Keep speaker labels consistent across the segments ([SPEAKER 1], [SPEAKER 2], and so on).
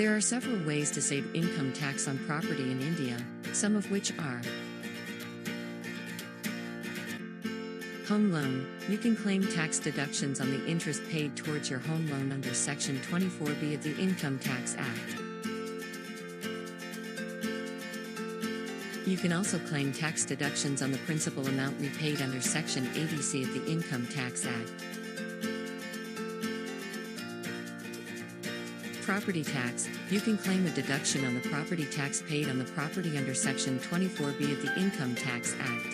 [SPEAKER 1] There are several ways to save income tax on property in India, some of which are: home loan. You can claim tax deductions on the interest paid towards your home loan under Section 24B of the Income Tax Act. You can also claim tax deductions on the principal amount repaid under Section 80C of the Income Tax Act. Property tax. You can claim a deduction on the property tax paid on the property under Section 24B of the Income Tax Act.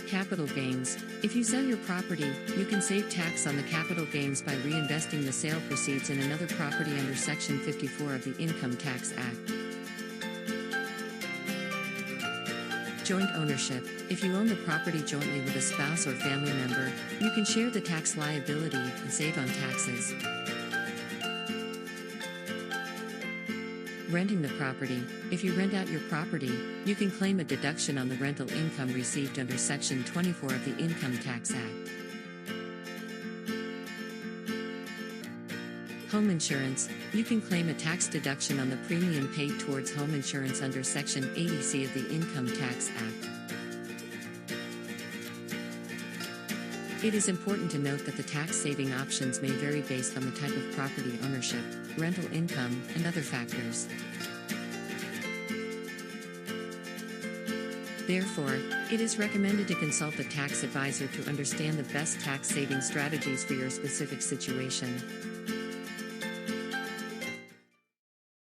[SPEAKER 1] Capital gains. If you sell your property, you can save tax on the capital gains by reinvesting the sale proceeds in another property under Section 54 of the Income Tax Act. Joint ownership. If you own the property jointly with a spouse or family member, you can share the tax liability and save on taxes. Renting the property. If you rent out your property, you can claim a deduction on the rental income received under Section 24 of the Income Tax Act. Home insurance. You can claim a tax deduction on the premium paid towards home insurance under Section 80C of the Income Tax Act. It is important to note that the tax-saving options may vary based on the type of property ownership, rental income, and other factors. Therefore, it is recommended to consult a tax advisor to understand the best tax-saving strategies for your specific situation.